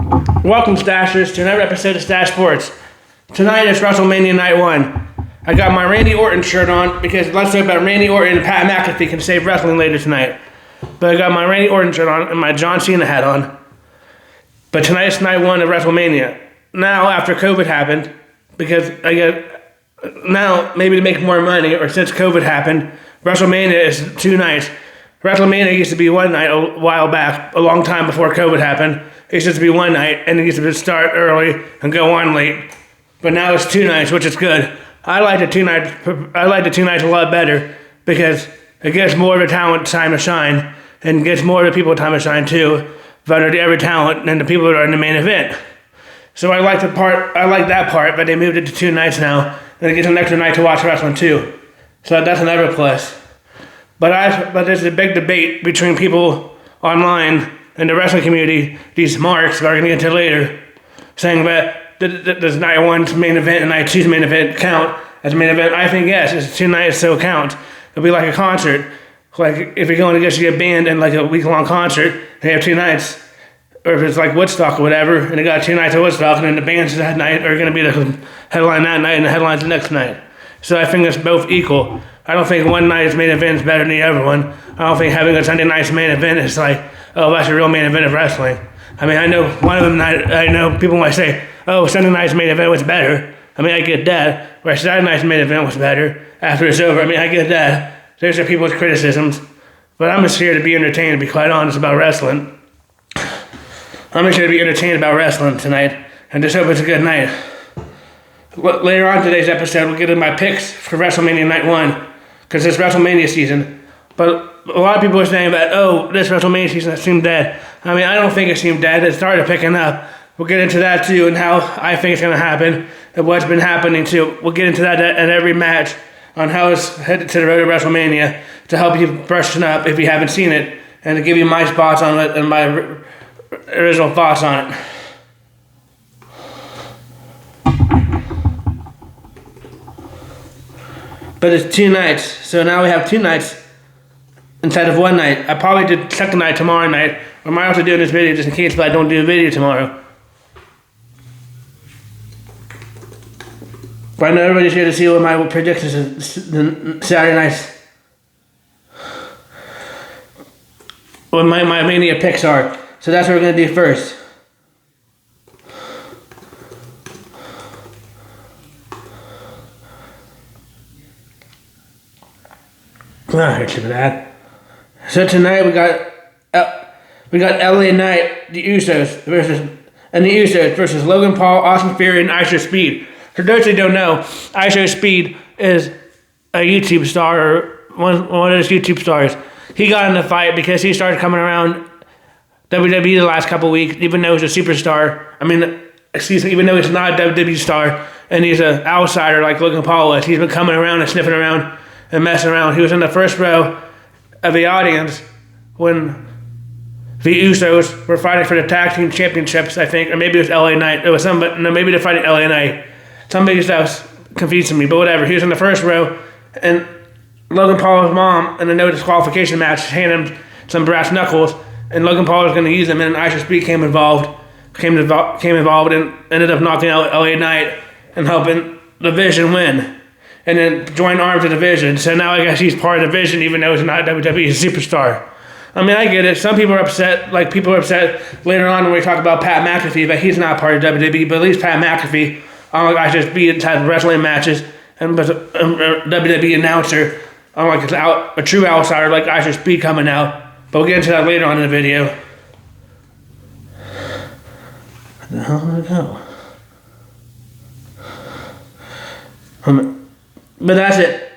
Welcome, Stashers, to another episode of Stache Sports. Tonight is WrestleMania Night 1. I got my Randy Orton shirt on because let's talk about Randy Orton and Pat McAfee can save wrestling later tonight. But I got my Randy Orton shirt on and my John Cena hat on. But tonight's Night 1 of WrestleMania. Now, after COVID happened, because I get now maybe to make more money, or since COVID happened, WrestleMania is 2 nights. WrestleMania used to be one night a while back, a long time before COVID happened. It used to be one night, and it used to start early and go on late. But now it's 2 nights, which is good. I like the 2 nights. I like the 2 nights a lot better because it gives more of the talent time to shine, and gives more of the people time to shine too. Better to every talent than the people that are in the main event. So I like that part, but they moved it to 2 nights now, and it gets an extra night to watch wrestling too. So that's another plus. But there's a big debate between people online and the wrestling community, these marks that are going to get to later, saying that does Night 1's main event and Night 2's main event count as a main event? I think yes, it's 2 nights, so it counts. It'll be like a concert. Like if you're going to go see a band in like a week-long concert, they have 2 nights. Or if it's like Woodstock or whatever, and they got 2 nights of Woodstock, and then the bands that night are going to be the headline that night and the headlines the next night. So I think it's both equal. I don't think one night's main event is better than the other one. I don't think having a Sunday night's main event is like, oh, that's a real main event of wrestling. I mean, I know one of them, I know people might say, oh, Sunday night's main event was better. I mean, I get that. Where Saturday night's main event was better after it's over. I mean, I get that. There's people's criticisms. But I'm just here to be entertained, to be quite honest about wrestling. I'm just here to be entertained about wrestling tonight. And just hope it's a good night. Later on in today's episode, we'll get into my picks for WrestleMania Night 1. Because it's WrestleMania season. But a lot of people are saying that, oh, this WrestleMania season seemed dead. I mean, I don't think it seemed dead. It started picking up. We'll get into that too, and how I think it's going to happen, and what's been happening too. We'll get into that at every match on how it's headed to the road to WrestleMania to help you freshen up if you haven't seen it, and to give you my spots on it and my original thoughts on it. But it's 2 nights, so now we have 2 nights instead of 1 night. I probably did second night tomorrow night. I might also do this video just in case, but I don't do a video tomorrow. But I know everybody's here to see what my predictions is Saturday nights. What my Mania picks are. So that's what we're going to do first. Here's some of that. So tonight we got LA Knight, the Usos versus Logan Paul, Austin Theory, and Isha Speed. For those who don't know, Isha Speed is a YouTube star, or one of those YouTube stars. He got in the fight because he started coming around WWE the last couple weeks, even though he's a superstar. Even though he's not a WWE star and he's an outsider like Logan Paul was, he's been coming around and sniffing around and messing around. He was in the first row of the audience when the Usos were fighting for the tag team championships, I think, or maybe it was LA Knight. It was maybe they're fighting LA Knight. Somebody else confusing me, but whatever. He was in the first row, and Logan Paul's mom in a no disqualification match handed him some brass knuckles, and Logan Paul was going to use them, and Isha Speed came involved and ended up knocking out LA Knight and helping the Vision win. And then joined arms with the Vision. So now I guess he's part of the Vision, even though he's not WWE, he's a superstar. I mean, I get it. Some people are upset. Like, people are upset later on when we talk about Pat McAfee, but he's not part of WWE. But at least Pat McAfee, unlike Isha Speed, has wrestling matches and was a WWE announcer, unlike a true outsider like Isha Speed coming out. But we'll get into that later on in the video. Where the hell did I go? But that's it.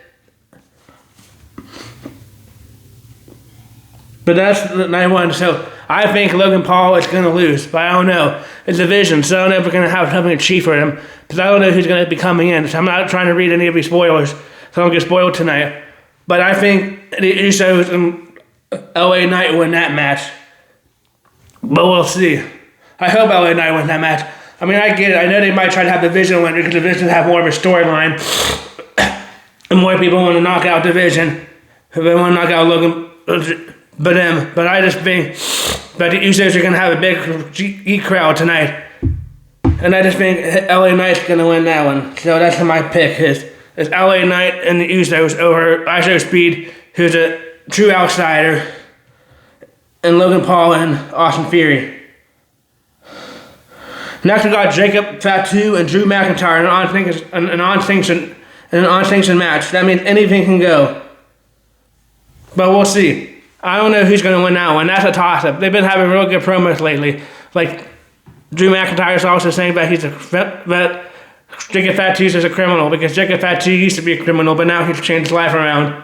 But that's Night 1. So I think Logan Paul is going to lose, but I don't know. It's a Vision, so I don't know if we're going to have something to cheat for him, because I don't know who's going to be coming in. So I'm not trying to read any of these spoilers, so I don't get spoiled tonight. But I think the Usos and LA Knight win that match. But we'll see. I hope LA Knight wins that match. I mean, I get it. I know they might try to have the Vision win because the Vision have more of a storyline. And more people want to knock out the Vision. They want to knock out Logan. but I just think that the Usos are going to have a big Heat crowd tonight. And I just think LA Knight's going to win that one. So that's my pick is LA Knight and the Usos over ISO Speed, who's a true outsider, and Logan Paul and Austin Theory. Next we got Jacob Fatu and Drew McIntyre in an unsanctioned match. That means anything can go. But we'll see. I don't know who's going to win that one. That's a toss-up. They've been having real good promos lately. Like, Drew McIntyre's also saying that that Jacob Fatu is a criminal, because Jacob Fatu used to be a criminal, but now he's changed his life around.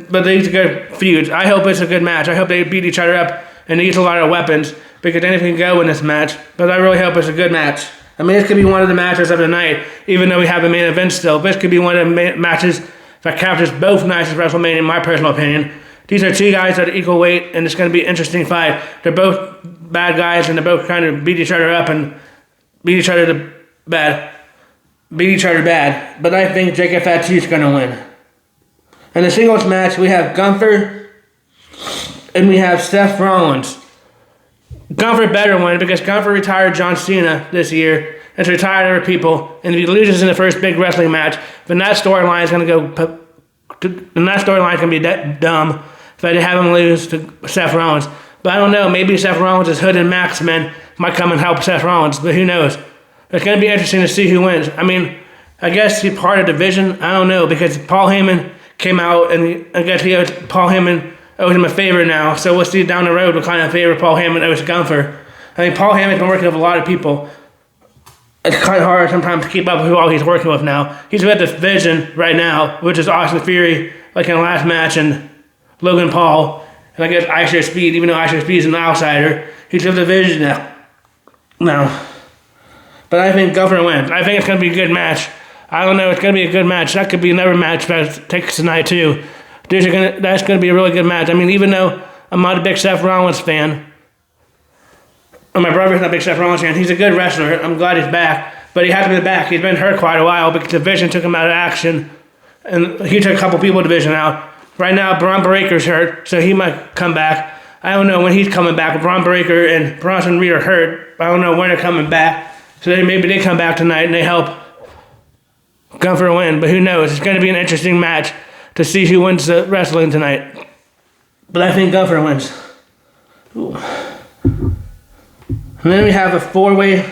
But these are good feuds. I hope it's a good match. I hope they beat each other up and they use a lot of weapons, because anything can go in this match. But I really hope it's a good match. I mean, this could be one of the matches of the night, even though we have a main event still. This could be one of the matches that captures both nights of WrestleMania, in my personal opinion. These are two guys that are equal weight, and it's going to be an interesting fight. They're both bad guys, and they're both trying to beat each other up and beat each other bad. But I think Jacob Fatu is going to win. In the singles match, we have Gunther and we have Seth Rollins. Gunther better win, because Gunther retired John Cena this year and retired other people, and if he loses in the first big wrestling match, then that storyline is going to be dumb if I have him lose to Seth Rollins. But I don't know, maybe Seth Rollins' Hood and Maxman might come and help Seth Rollins, but who knows? It's going to be interesting to see who wins. I mean, I guess he's part of the division. I don't know, because Paul Heyman came out, and I guess Paul Heyman owes him a favor now. So we'll see down the road what kind of favor Paul Heyman owes Gunther. I mean, Paul Heyman's been working with a lot of people. It's kind of hard sometimes to keep up with who all he's working with now. He's with the division right now, which is Austin Theory, like in the last match, and Logan Paul, and I guess ISO Speed, even though ISO Speed is an outsider. He's with the division now. But I think Gunther wins. I think it's going to be a good match. I don't know, it's going to be a good match. That could be another match that takes tonight too. That's going to be a really good match. I mean, even though I'm not a big Seth Rollins fan, and my brother's not a big Seth Rollins fan, he's a good wrestler. I'm glad he's back. But he hasn't been back. He's been hurt quite a while because the division took him out of action. And he took a couple people division out. Right now, Braun Breaker's hurt, so he might come back. I don't know when he's coming back. Braun Breaker and Bronson Reed are hurt. I don't know when they're coming back. So maybe they come back tonight and they help Gunther win. But who knows? It's going to be an interesting match to see who wins the wrestling tonight. But I think Gunther wins. Ooh. And then we have a 4-way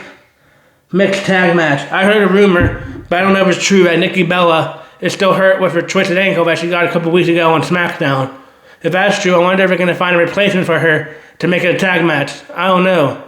mixed tag match. I heard a rumor, but I don't know if it's true, that Nikki Bella is still hurt with her twisted ankle that she got a couple weeks ago on SmackDown. If that's true, I wonder if they're going to find a replacement for her to make it a tag match. I don't know.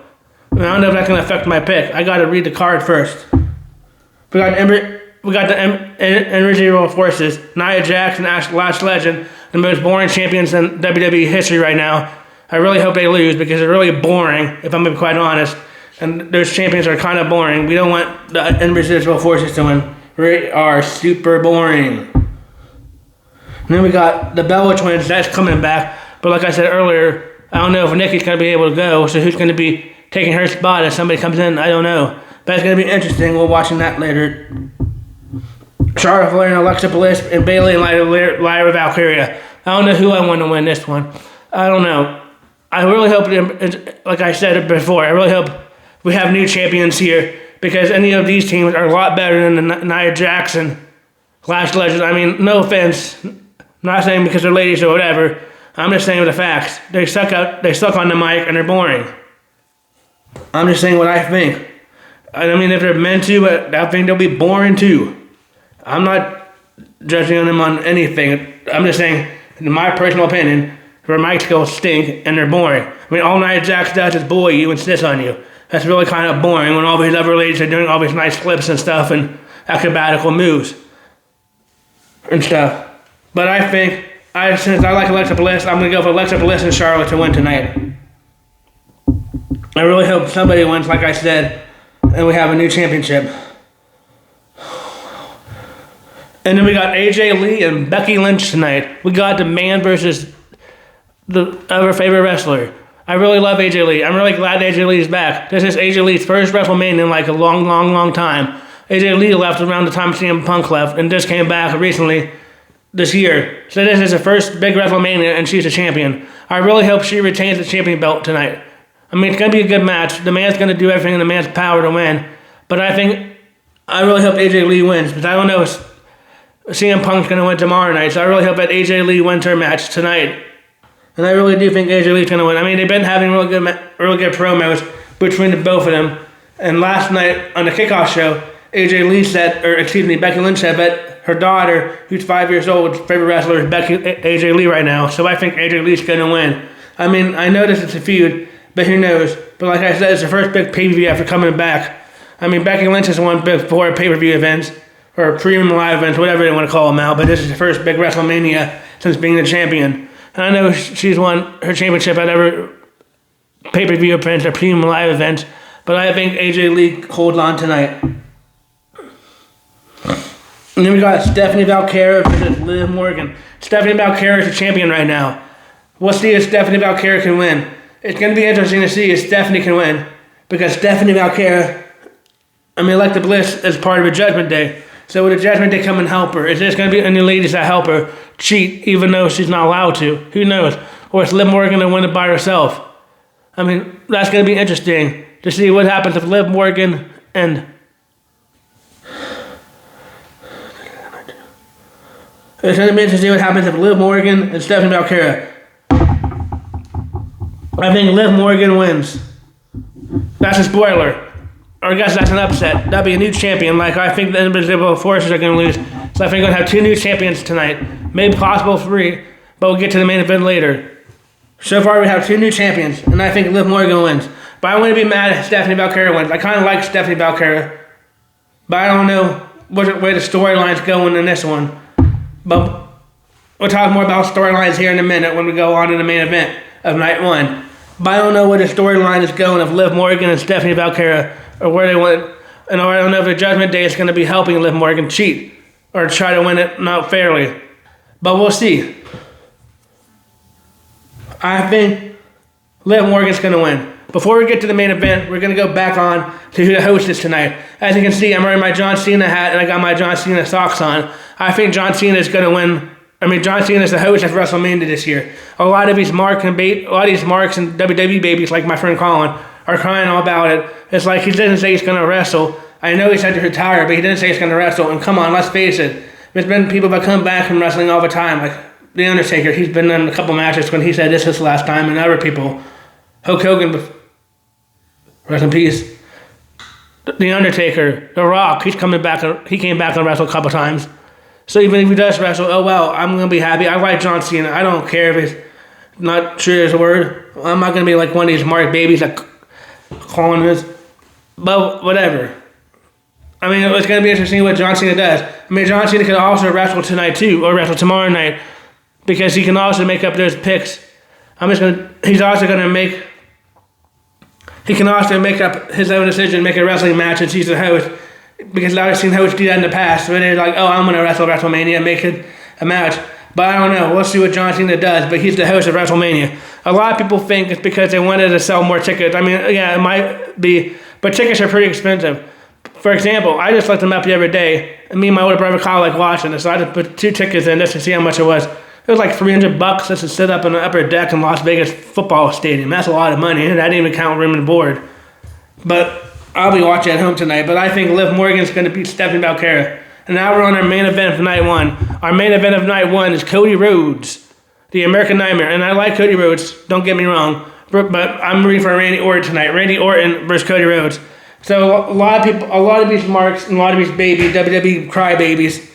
I don't know if that's going to affect my pick. I got to read the card first. We got the Invisible Forces, Nia Jax and Lash Legend, the most boring champions in WWE history right now. I really hope they lose, because they're really boring, if I'm being quite honest. And those champions are kind of boring. We don't want the Invisible Forces to win. We are super boring. And then we got the Bella Twins. That's coming back. But like I said earlier, I don't know if Nikki's going to be able to go. So who's going to be taking her spot if somebody comes in? I don't know. But it's going to be interesting. We're watching that later. Charlotte Flair and Alexa Bliss and Bayley and Lyra Valkyria. I don't know who I want to win this one. I don't know. I really hope, like I said before, I really hope we have new champions here, because any of these teams are a lot better than the Nia Jax and Lash Legends. I mean, no offense. I'm not saying because they're ladies or whatever. I'm just saying the facts. They suck on the mic and they're boring. I'm just saying what I think. I mean, if they're meant to, I think they'll be boring too. I'm not judging them on anything. I'm just saying, in my personal opinion, their mic skills stink and they're boring. I mean, all Nia Jax does is bully you and snitch on you. That's really kind of boring when all these other ladies are doing all these nice flips and stuff and acrobatical moves and stuff. But I think, since I like Alexa Bliss, I'm going to go for Alexa Bliss and Charlotte to win tonight. I really hope somebody wins, like I said, and we have a new championship. And then we got AJ Lee and Becky Lynch tonight. We got the man versus the other favorite wrestler. I really love AJ Lee. I'm really glad AJ Lee is back. This is AJ Lee's first WrestleMania in like a long time. AJ Lee left around the time CM Punk left and just came back recently this year. So this is her first big WrestleMania, and she's a champion. I really hope she retains the champion belt tonight. I mean, it's going to be a good match. The man's going to do everything in the man's power to win. But I really hope AJ Lee wins. Because I don't know if CM Punk's going to win tomorrow night. So I really hope that AJ Lee wins her match tonight. And I really do think AJ Lee's going to win. I mean, they've been having really good promos between the both of them. And last night on the kickoff show, Becky Lynch said that her daughter, who's 5 years old, favorite wrestler is AJ Lee right now. So I think AJ Lee's going to win. I mean, I know this is a feud, but who knows? But like I said, it's the first big pay-per-view after coming back. I mean, Becky Lynch has won before pay-per-view events, or premium live events, whatever they want to call them now, but this is the first big WrestleMania since being the champion. And I know she's won her championship at every pay-per-view event or premium live events, but I think AJ Lee holds on tonight. And then we got Stephanie Valkyra versus Liv Morgan. Stephanie Valkyra is the champion right now. We'll see if Stephanie Valkyra can win. It's going to be interesting to see if Stephanie can win. Because Stephanie Valkyra, Alexa Bliss is part of a Judgment Day. So would the Judgment Day come and help her? Is there going to be any ladies that help her cheat even though she's not allowed to? Who knows? Or is Liv Morgan going to win it by herself? I mean, that's going to be interesting to see what happens if Liv Morgan and... It's going to be interesting to see what happens if Liv Morgan and Stephanie Valkyra. I think Liv Morgan wins. That's a spoiler. Or I guess that's an upset. That'll be a new champion. Like, I think the Invisible Forces are going to lose. So I think we're going to have 2 new champions tonight. Maybe possible 3, but we'll get to the main event later. So far, we have 2 new champions, and I think Liv Morgan wins. But I wouldn't be mad if Stephanie Valkyra wins. I kind of like Stephanie Valkyra, but I don't know where the storyline's going in this one. But we'll talk more about storylines here in a minute when we go on to the main event of night 1. But I don't know where the storyline is going of Liv Morgan and Stephanie Valkyra, or where they want, and I don't know if the Judgment Day is going to be helping Liv Morgan cheat or try to win it not fairly. But we'll see. I think Liv Morgan's going to win. Before we get to the main event, we're going to go back on to who the host is tonight. As you can see, I'm wearing my John Cena hat and I got my John Cena socks on. I think John Cena is going to win. John Cena is the host of WrestleMania this year. A lot of these marks and WWE babies, like my friend Colin, are crying all about it. It's like he didn't say he's going to wrestle. I know he said to retire, but he didn't say he's going to wrestle. And come on, let's face it. There's been people that come back from wrestling all the time. Like The Undertaker, he's been in a couple matches when he said this is the last time, and other people. Hulk Hogan, rest in peace. The Undertaker, The Rock, he came back and wrestled a couple times. So even if he does wrestle, oh well, I'm going to be happy. I like John Cena. I don't care if he's not true to his word. I'm not going to be like one of these mark babies that calling this. But whatever. It's going to be interesting what John Cena does. John Cena could also wrestle tonight too, or wrestle tomorrow night, because he can also make up those picks. He can also make up his own decision, make a wrestling match, and he's the host. Because I've seen hosts do that in the past, where they're like, oh, I'm going to wrestle WrestleMania and make it a match. But I don't know. We'll see what John Cena does, but he's the host of WrestleMania. A lot of people think it's because they wanted to sell more tickets. Yeah, it might be, but tickets are pretty expensive. For example, I just looked them up the other day, and me and my older brother Kyle like watching this, so I just put 2 tickets in just to see how much it was. It was like $300 just to sit up in the upper deck in Las Vegas football stadium. That's a lot of money, and I didn't even count room and board. But I'll be watching at home tonight, but I think Liv Morgan's going to beat Stephanie Valkyra. And now we're on our main event of night 1. Our main event of night 1 is Cody Rhodes, the American Nightmare. And I like Cody Rhodes, don't get me wrong, but I'm rooting for Randy Orton tonight. Randy Orton versus Cody Rhodes. So a lot of these marks and a lot of these babies, WWE crybabies,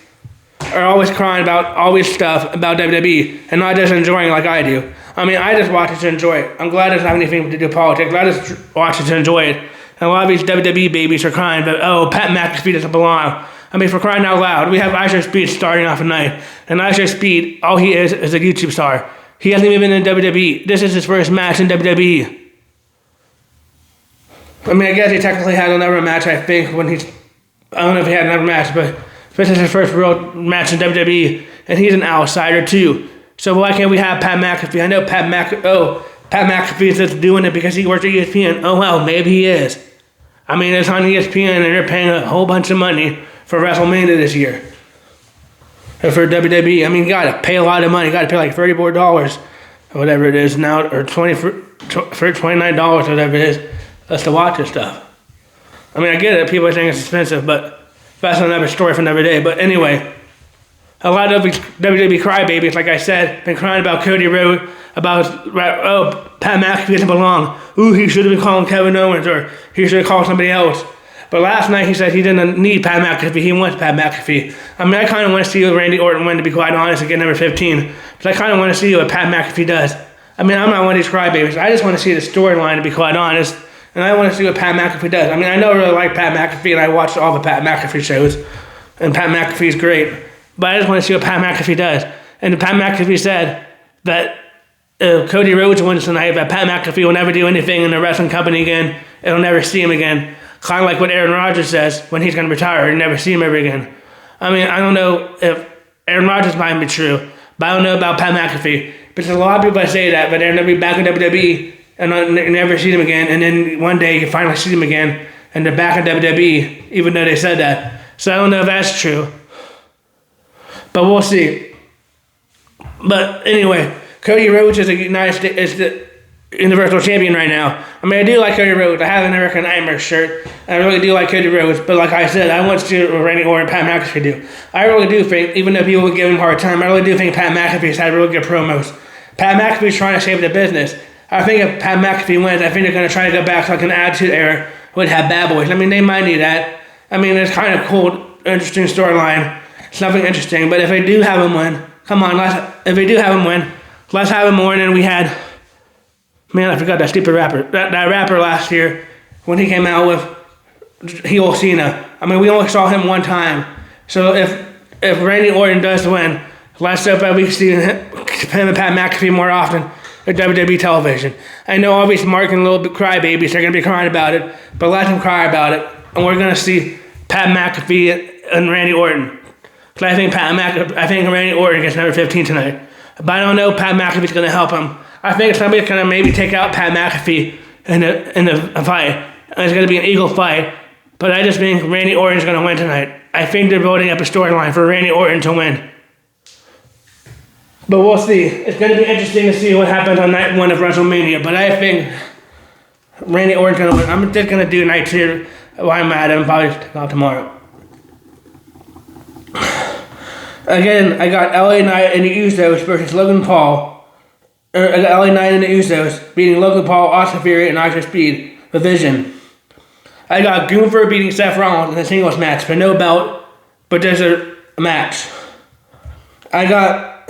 are always crying about all this stuff about WWE and not just enjoying it like I do. I just watch it to enjoy it. I'm glad it doesn't have anything to do with politics. I just watch it to enjoy it. And a lot of these WWE babies are crying about, oh, Pat McAfee doesn't belong. For crying out loud, we have Isaiah Speed starting off tonight. And Isaiah Speed, all he is a YouTube star. He hasn't even been in WWE. This is his first match in WWE. I guess he technically had another match, I think, I don't know if he had another match, but this is his first real match in WWE. And he's an outsider, too. So why can't we have Pat McAfee? I know Pat McAfee is just doing it because he works at ESPN. Oh, well, maybe he is. It's on ESPN and they're paying a whole bunch of money for WrestleMania this year. for WWE. I mean, you gotta pay a lot of money. You gotta pay like $34 or whatever it is now, or $29 or whatever it is, just to watch this stuff. I mean, I get it. People think it's expensive, but that's another story for another day. But anyway, a lot of WWE crybabies, like I said, been crying about Cody Rhodes, about, oh, Pat McAfee doesn't belong. Ooh, he should have been calling Kevin Owens, or he should have called somebody else. But last night he said he didn't need Pat McAfee. He wants Pat McAfee. I mean, I kind of want to see what Randy Orton win, to be quite honest, and get number 15. Because I kind of want to see what Pat McAfee does. I mean, I'm not one of these crybabies. I just want to see the storyline, to be quite honest. And I want to see what Pat McAfee does. I mean, I don't really like Pat McAfee, and I watched all the Pat McAfee shows. And Pat McAfee's great. But I just want to see what Pat McAfee does. And Pat McAfee said that Cody Rhodes wins tonight, that Pat McAfee will never do anything in the wrestling company again. It'll never see him again. Kind of like what Aaron Rodgers says when he's going to retire. You never see him ever again. I mean, I don't know if Aaron Rodgers might be true, but I don't know about Pat McAfee. But there's a lot of people that say that, but they're going to be back in WWE and never see them again. And then one day you finally see them again, and they're back in WWE, even though they said that. So I don't know if that's true. But we'll see. But anyway, Cody Rhodes is the Universal Champion right now. I mean, I do like Cody Rhodes. I have an American Nightmare shirt. I really do like Cody Rhodes. But like I said, I want to see what Randy Orton and Pat McAfee do. I really do think, even though people would give him a hard time, I really do think Pat McAfee's had really good promos. Pat McAfee's trying to save the business. I think if Pat McAfee wins, I think they're going to try to go back to like an Attitude Era would have Bad Boys. I mean, they might need that. I mean, it's kind of cool, interesting storyline. It's nothing interesting. But if they do have him win, come on, let's have him more than we had. Man, I forgot that stupid rapper. That rapper last year when he came out with heel Cena. I mean, we only saw him one time. So if Randy Orton does win, let's hope that we see him and Pat McAfee more often at WWE television. I know all these marketing little crybabies, they're going to be crying about it, but let them cry about it. And we're going to see Pat McAfee and Randy Orton. Because I think Randy Orton gets number 15 tonight. But I don't know if Pat McAfee's going to help him. I think somebody's going to maybe take out Pat McAfee in the fight. And it's going to be an eagle fight. But I just think Randy Orton's going to win tonight. I think they're building up a storyline for Randy Orton to win. But we'll see. It's going to be interesting to see what happens on night 1 of WrestleMania. But I think Randy Orton's going to win. I'm just going to do night 2 while I'm at it and probably take out tomorrow. Again, I got LA Knight and the Usos versus Logan Paul. I got LA Knight and the Usos beating Logan Paul, Austin Theory, and Elijah Speed. The Vision. I got Gunther beating Seth Rollins in a singles match for no belt, but there's a match. I got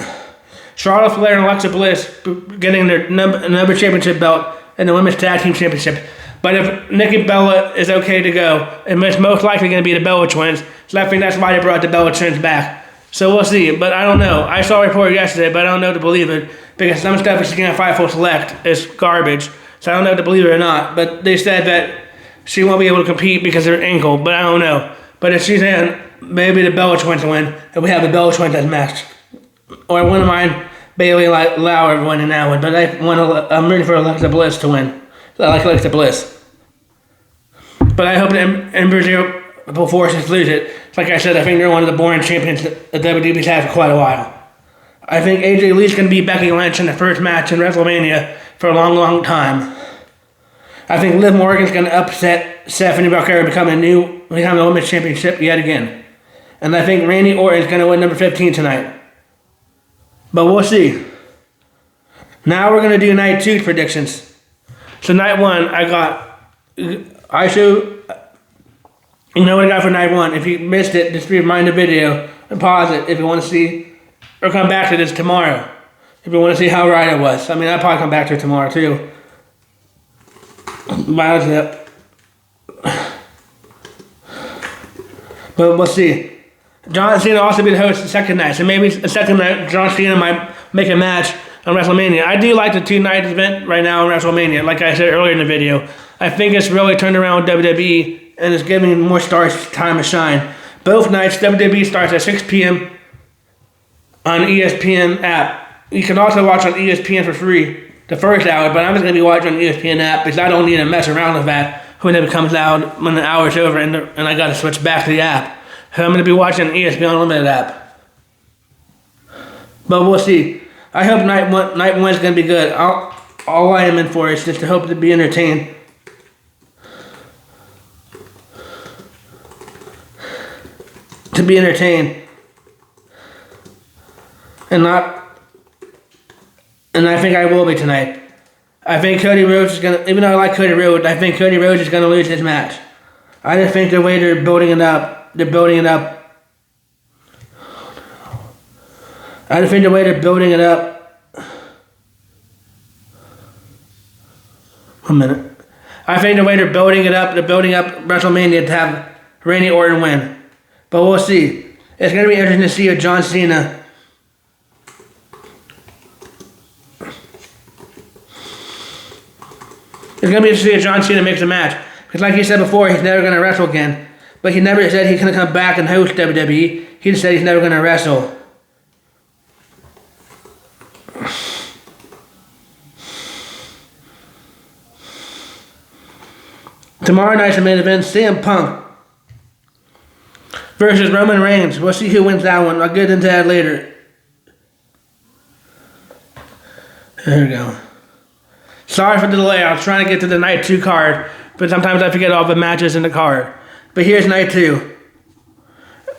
Charlotte Flair and Alexa Bliss getting their number championship belt and the Women's Tag Team Championship. But if Nikki Bella is okay to go, it's most likely going to be the Bella Twins. So I think that's why they brought the Bella Twins back. So we'll see, but I don't know. I saw a report yesterday, but I don't know to believe it, because some stuff is seen at Fightful Select is garbage, so I don't know to believe it or not. But they said that she won't be able to compete because of her ankle, but I don't know. But if she's in, maybe the Bella Twins will win, and we have the Bella Twins as match. Or I wouldn't mind Bailey Lauer winning that one, but I'm rooting for Alexa Bliss to win. I like Alexa Bliss. But I hope that Invisible Forces lose it. Like I said, I think they're one of the boring champions that WWE's had for quite a while. I think AJ Lee's going to beat Becky Lynch in the first match in WrestleMania for a long, long time. I think Liv Morgan's going to upset Stephanie Belair and become the women's championship yet again. And I think Randy Orton is going to win number 15 tonight. But we'll see. Now we're going to do night 2 predictions. So night 1, you know what I got for night 1. If you missed it, just rewind the video and pause it if you want to see, or come back to this tomorrow if you want to see how right it was. I mean, I'll probably come back to it tomorrow too. But we'll see. John Cena will also be the host the second night, so maybe the second night John Cena might make a match on WrestleMania. I do like the 2-night event right now on WrestleMania, like I said earlier in the video. I think it's really turned around with WWE, and it's giving more stars time to shine. Both nights, WWE starts at 6 p.m. on ESPN app. You can also watch on ESPN for free the first hour, but I'm just going to be watching on the ESPN app because I don't need to mess around with that when it comes out when the hour's over and I got to switch back to the app. So I'm going to be watching the ESPN Unlimited app. But we'll see. I hope night one is going to be good. All I am in for is just to hope to be entertained. To be entertained. And I think I will be tonight. I think Cody Rhodes is going to, even though I like Cody Rhodes, I think Cody Rhodes is going to lose this match. I just think the way they're building it up. I just think the way they're building it up. 1 minute. I think the way they're building it up, they're building up WrestleMania to have Randy Orton win. But we'll see. It's going to be interesting to see if John Cena. It's going to be interesting to see if John Cena makes a match. Because like he said before, he's never going to wrestle again. But he never said he's going to come back and host WWE. He just said he's never going to wrestle. Tomorrow night's the main event, CM Punk versus Roman Reigns. We'll see who wins that one. I'll get into that later. There we go. Sorry for the delay. I was trying to get to the night 2 card, but sometimes I forget all the matches in the card. But here's night 2.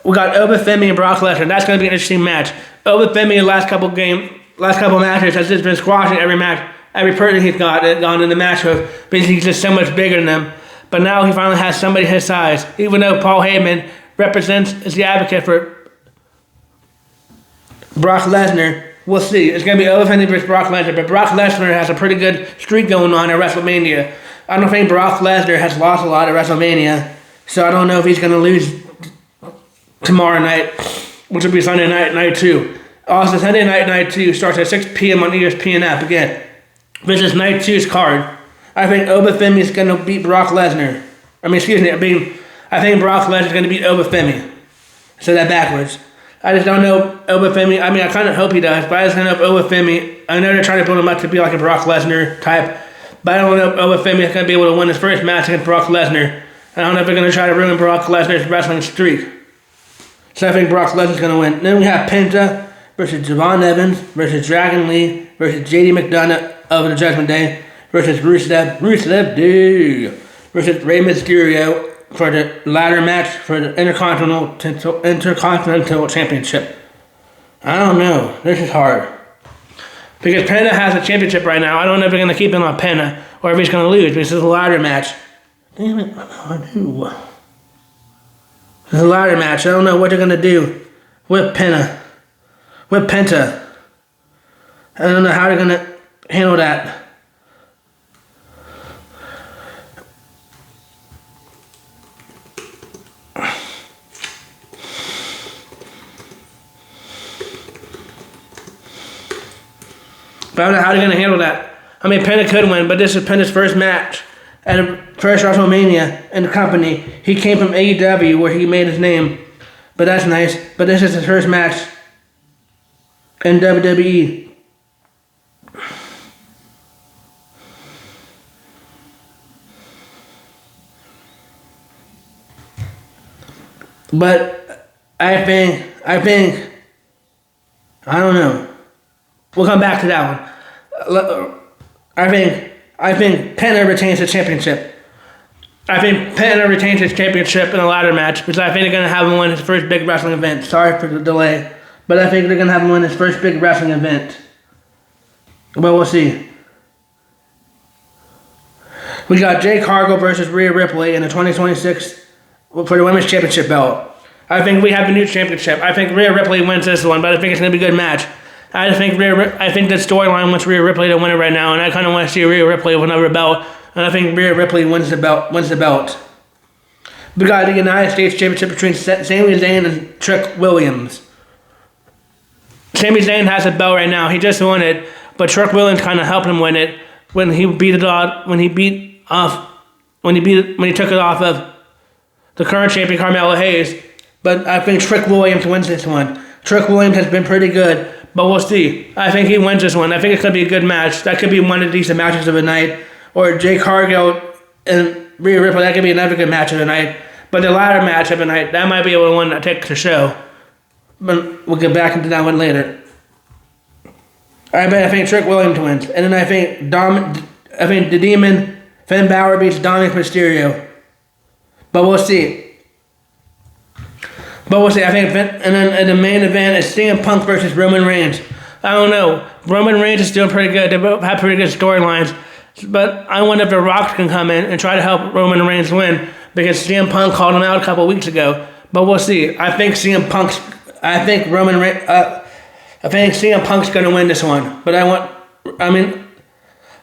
We got Oba Femi and Brock Lesnar. That's going to be an interesting match. Oba Femi in the last couple matches has just been squashing every match, every person he's gone in the match with, because he's just so much bigger than them. But now he finally has somebody his size. Even though Paul Heyman is the advocate for Brock Lesnar, we'll see. It's going to be Oba Femi versus Brock Lesnar, but Brock Lesnar has a pretty good streak going on at WrestleMania. I don't think Brock Lesnar has lost a lot at WrestleMania, so I don't know if he's going to lose tomorrow night, which will be Sunday night 2. Also, Sunday night 2 starts at 6 p.m. on ESPN app again. This is night 2's card. I think Oba Femi is going to beat Brock Lesnar. I think Brock Lesnar is going to beat Oba Femi. So that backwards. I just don't know Oba Femi. I kind of hope he does, but I just don't know if Oba Femi. I know they're trying to build him up to be like a Brock Lesnar type, but I don't know if Oba Femi is going to be able to win his first match against Brock Lesnar. I don't know if they're going to try to ruin Brock Lesnar's wrestling streak. So I think Brock Lesnar's going to win. Then we have Penta versus Javon Evans versus Dragon Lee versus JD McDonough of the Judgment Day versus Rusev Day versus Rey Mysterio for the ladder match for the Intercontinental Championship. I don't know. This is hard. Because Penta has a championship right now. I don't know if they're going to keep him on Penta or if he's going to lose. This is a ladder match. Damn it. This is a ladder match. I don't know what they're going to do with Penta. With Penta. I don't know how they're going to handle that. But I don't know how they're going to handle that. Penta could win, but this is Penta's first match at the first WrestleMania in the company. He came from AEW where he made his name, but that's nice. But this is his first match in WWE. But I think, I don't know. We'll come back to that one. I think Penta retains the championship. I think Penta retains his championship in a ladder match because I think they're going to have him win his first big wrestling event. Sorry for the delay. But I think they're going to have him win his first big wrestling event. But we'll see. We got Jade Cargill versus Rhea Ripley in the 2026 for the Women's Championship belt. I think we have the new championship. I think Rhea Ripley wins this one, but I think it's going to be a good match. I think the storyline wants Rhea Ripley to win it right now, and I kind of want to see Rhea Ripley with another belt. And I think Rhea Ripley wins the belt. We got the United States Championship between Sami Zayn and Trick Williams. Sami Zayn has a belt right now. He just won it, but Trick Williams kind of helped him win it when he took it off of the current champion Carmelo Hayes. But I think Trick Williams wins this one. Trick Williams has been pretty good. But we'll see. I think he wins this one. I think it could be a good match. That could be one of the decent matches of the night. Or Jade Cargill and Rhea Ripley, that could be another good match of the night. But the latter match of the night, that might be the one that takes the show. But we'll get back into that one later. I think Trick Williams wins. And then I think the Demon, Finn Balor beats Dominic Mysterio. But we'll see. I think, and then in the main event is CM Punk versus Roman Reigns. I don't know. Roman Reigns is doing pretty good. They both have pretty good storylines. But I wonder if The Rock can come in and try to help Roman Reigns win, because CM Punk called him out a couple weeks ago. But we'll see. I think CM Punk's going to win this one. But I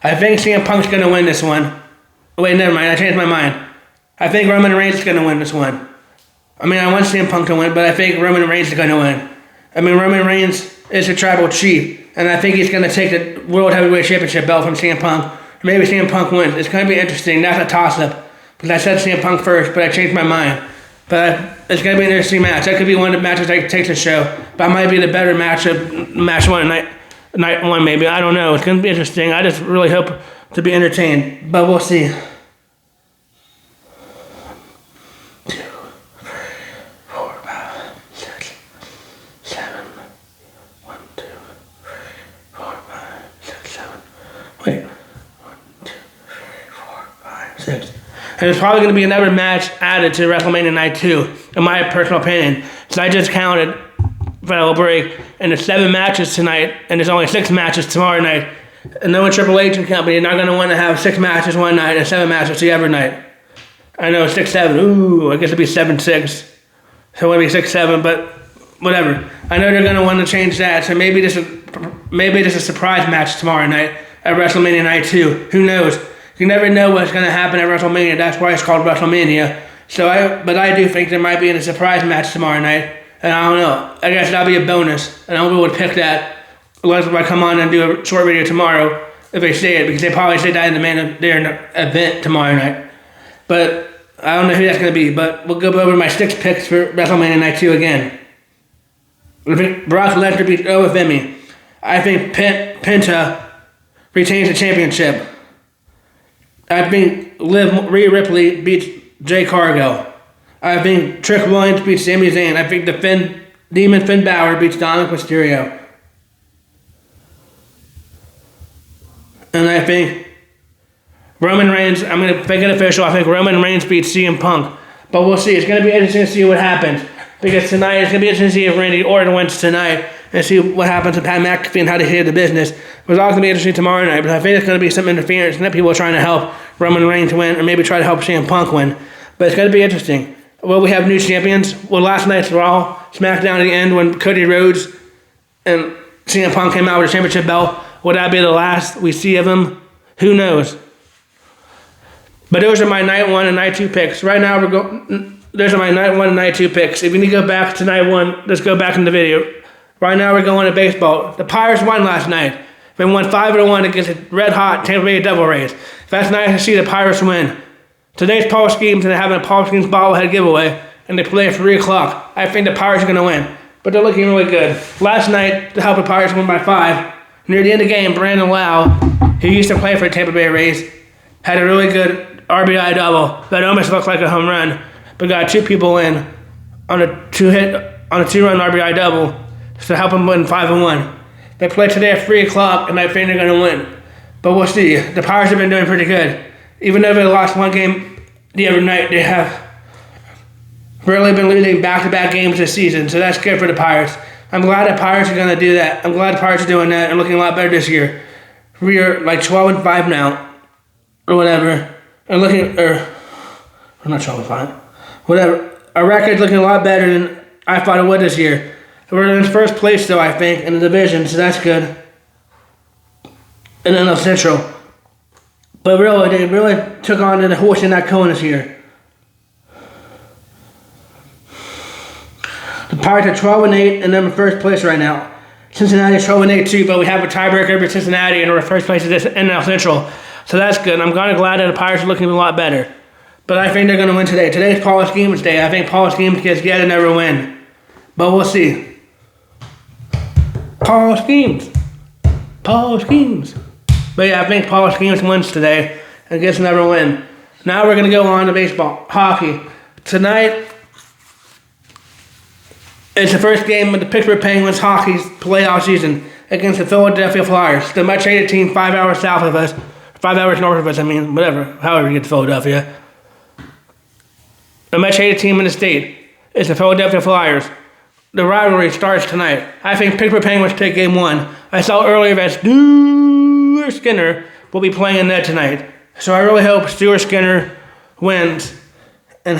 think CM Punk's going to win this one. Wait, never mind. I changed my mind. I think Roman Reigns is going to win this one. I want CM Punk to win, but I think Roman Reigns is going to win. Roman Reigns is a tribal chief, and I think he's going to take the World Heavyweight Championship belt from CM Punk. Maybe CM Punk wins. It's going to be interesting. That's a toss-up, because I said CM Punk first, but I changed my mind. But it's going to be an interesting match. That could be one of the matches that takes the show. That might be the better match one, night one maybe. I don't know. It's going to be interesting. I just really hope to be entertained, but we'll see. 2, 3, 4, 5, 6, 7. 1, 2, 3, 4, 5, 6, 7. Wait. 1, 2, 3, 4, 5, 6. And there's probably going to be another match added to WrestleMania Night 2, in my personal opinion. So I just counted for a little break, and there's 7 matches tonight, and there's only 6 matches tomorrow night. And knowing Triple H and company, they're not going to want to have 6 matches one night and 7 matches the other night. I know, 6-7. Ooh, I guess it'd be 7-6. So it would be 6-7, but whatever. I know they're going to want to change that, so maybe this is a surprise match tomorrow night at WrestleMania Night 2. Who knows? You never know what's going to happen at WrestleMania. That's why it's called WrestleMania. But I do think there might be a surprise match tomorrow night. And I don't know. I guess that'll be a bonus. And I'll be able to pick that unless I come on and do a short video tomorrow if they say it. Because they probably say that in their event tomorrow night. But I don't know who that's going to be. But we'll go over my 6 picks for WrestleMania Night 2 again. I think Brock Lesnar beats Owen Femi. I think Penta retains the championship. I think Rhea Ripley beats Jay Cargill. I think Trick Williams beats Sami Zayn. I think the Demon Finn Balor beats Dominic Mysterio. And I think Roman Reigns, I'm going to make it official, I think Roman Reigns beats CM Punk. But we'll see. It's going to be interesting to see what happens. Because tonight, it's going to be interesting to see if Randy Orton wins tonight and see what happens to Pat McAfee and how they handle the business. It's all going to be interesting tomorrow night, but I think it's going to be some interference and that people are trying to help Roman Reigns win or maybe try to help CM Punk win. But it's going to be interesting. Will we have new champions? Well, last night's Raw, SmackDown at the end when Cody Rhodes and CM Punk came out with a championship belt. Would that be the last we see of him? Who knows? But those are my night 1 and night 2 picks. Right now, those are my night 1 and night 2 picks. If you need to go back to night 1, let's go back in the video. Right now, we're going to baseball. The Pirates won last night. They won 5-1 against the red-hot Tampa Bay Devil Rays. That's nice to see the Pirates win. Today's Paul Schemes, and they're having a Paul Schemes bobblehead giveaway, and they play at 3 o'clock. I think the Pirates are going to win, but they're looking really good. Last night, to help the Pirates win by 5, near the end of the game, Brandon Lau, who used to play for the Tampa Bay Rays, had a really good RBI double that almost looked like a home run, but got 2 people in on a 2-run RBI double to help them win 5-1. They play today at 3 o'clock, and I think they're going to win. But we'll see. The Pirates have been doing pretty good. Even though they lost 1 game the other night, they have really been losing back-to-back games this season, so that's good for the Pirates. I'm glad the Pirates are going to do that. I'm glad the Pirates are doing that and looking a lot better this year. We are like 12-5 now, or whatever. And we're not 12-5. Whatever. Our record's looking a lot better than I thought it would this year. We're in first place, though, I think, in the division, so that's good. And then the Central. But really, they really took on the horse in that cone this year. The Pirates are 12-8, and they're in first place right now. Cincinnati is 12-8 too, but we have a tiebreaker over Cincinnati, and we're in first place in this NL Central. So that's good. I'm kind of glad that the Pirates are looking a lot better. But I think they're going to win today. Today's Paul Schemes Day. I think Paul Schemes gets yet another win. But we'll see. Paul Schemes. But yeah, I think Paul Schemes wins today and gets another win. Now we're going to go on to baseball. Hockey. Tonight, it's the first game of the Pittsburgh Penguins hockey playoff season. against the Philadelphia Flyers, the much hated team 5 hours south of us, 5 hours north of us, whatever, however you get to Philadelphia. The much hated team in the state is the Philadelphia Flyers. The rivalry starts tonight. I think Pittsburgh Penguins take game 1. I saw earlier that Stuart Skinner will be playing in net tonight. So I really hope Stuart Skinner wins. And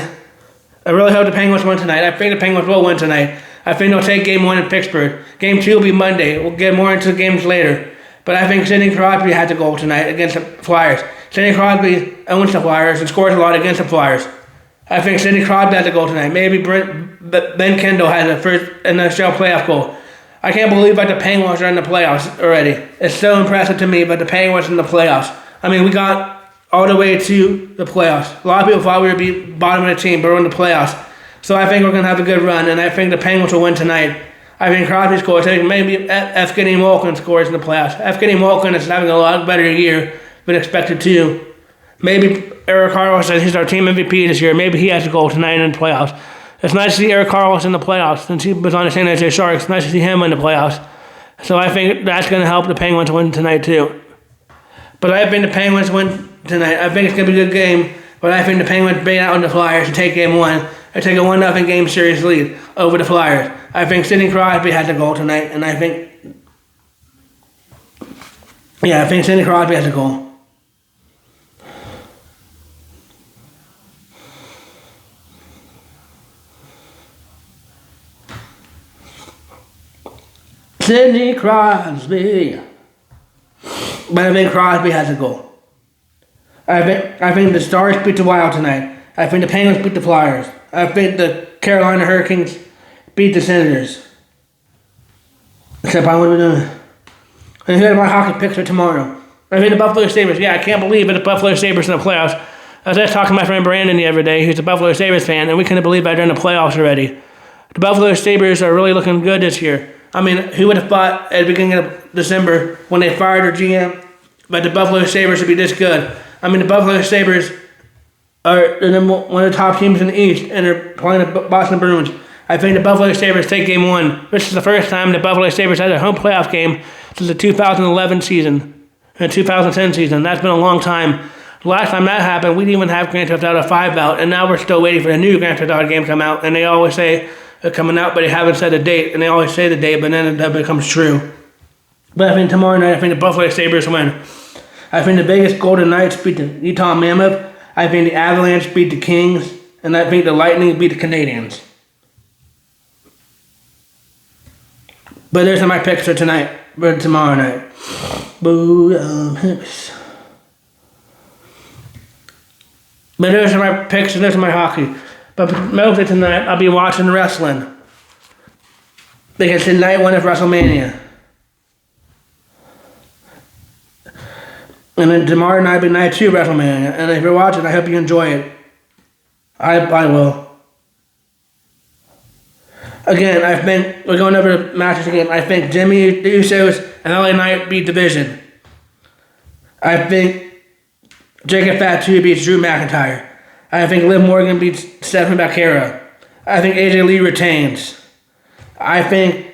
I really hope the Penguins win tonight. I think the Penguins will win tonight. I think they'll take game 1 in Pittsburgh. Game 2 will be Monday. We'll get more into the games later. But I think Sidney Crosby has a goal tonight against the Flyers. Sidney Crosby owns the Flyers and scores a lot against the Flyers. I think Sidney Crosby has a goal tonight. Maybe Ben Kendall has a first NHL playoff goal. I can't believe that the Penguins are in the playoffs already. It's so impressive to me that the Penguins are in the playoffs. We got all the way to the playoffs. A lot of people thought we would be bottom of the team, but we're in the playoffs. So I think we're going to have a good run, and I think the Penguins will win tonight. I think Crosby scores. I think maybe Evgeny Malkin scores in the playoffs. Evgeny Malkin is having a lot better year than expected to. Maybe Erik Karlsson, he's our team MVP this year. Maybe he has a goal tonight in the playoffs. It's nice to see Erik Karlsson in the playoffs. Since he was on the San Jose Sharks, it's nice to see him in the playoffs. So I think that's going to help the Penguins win tonight too. But I think the Penguins win tonight. I think it's going to be a good game. But I think the Penguins bait out on the Flyers to take game 1. Or take a 1-0 game series lead over the Flyers. I think Sidney Crosby has a goal tonight. And I think Sidney Crosby has a goal. Sidney Crosby. But I think Crosby has a goal. I think the Stars beat the Wild tonight. I think the Penguins beat the Flyers. I think the Carolina Hurricanes beat the Senators. Except I wouldn't know. And here's my hockey picks for tomorrow. I think the Buffalo Sabres. Yeah, I can't believe it. The Buffalo Sabres in the playoffs. I was just talking to my friend Brandon the other day, who's a Buffalo Sabres fan, and we couldn't believe that they're in the playoffs already. The Buffalo Sabres are really looking good this year. Who would have thought at the beginning of December when they fired their GM that the Buffalo Sabres would be this good? The Buffalo Sabres are one of the top teams in the East, and they're playing the Boston Bruins. I think the Buffalo Sabres take game 1. This is the first time the Buffalo Sabres had a home playoff game since the 2011 season and 2010 season. That's been a long time. The last time that happened, we didn't even have Grand Theft Auto 5 out, and now we're still waiting for the new Grand Theft Auto game to come out, and they always say they're coming out, but they haven't said a date, and they always say the date, but then that becomes true. But I think tomorrow night, I think the Buffalo Sabres win. I think the Vegas Golden Knights beat the Utah Mammoth. I think the Avalanche beat the Kings, and I think the Lightning beat the Canadiens. But those are my picks for tonight, for tomorrow night. But those are my picks and those are my hockey. But mostly tonight, I'll be watching wrestling. Because it's night 1 of WrestleMania. And then tomorrow night will be night 2 of WrestleMania. And if you're watching, I hope you enjoy it. I will. Again, we're going over the matches again. I think Jimmy the Usos and LA Knight beat Division. I think Jacob Fatu beats Drew McIntyre. I think Liv Morgan beats Stephanie Bakera. I think AJ Lee retains. I think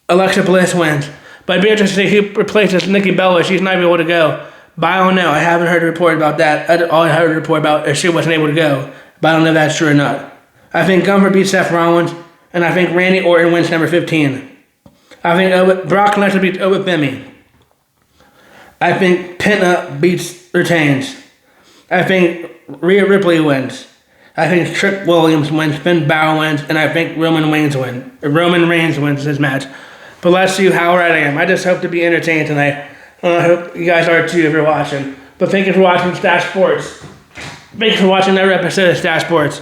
Alexa Bliss wins. But I'd be interested to see who replaces Nikki Bella. She's not able to go. But I don't know. I haven't heard a report about that. All I heard a report about is she wasn't able to go. But I don't know if that's true or not. I think Gunther beats Seth Rollins. And I think Randy Orton wins number 15. I think Brock Lesnar beats Obed Bemi. I think Penta retains. I think Rhea Ripley wins. I think Trick Williams wins, Finn Balor wins, and I think Roman Reigns wins this match. But let's see how right I am. I just hope to be entertained tonight. I hope you guys are too if you're watching. But thank you for watching Stache Sports. Thank you for watching every episode of Stache Sports.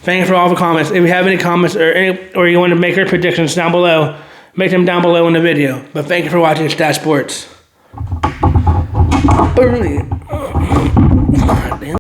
Thank you for all the comments. If you have any comments or you want to make your predictions down below, make them down below in the video. But thank you for watching Stache Sports.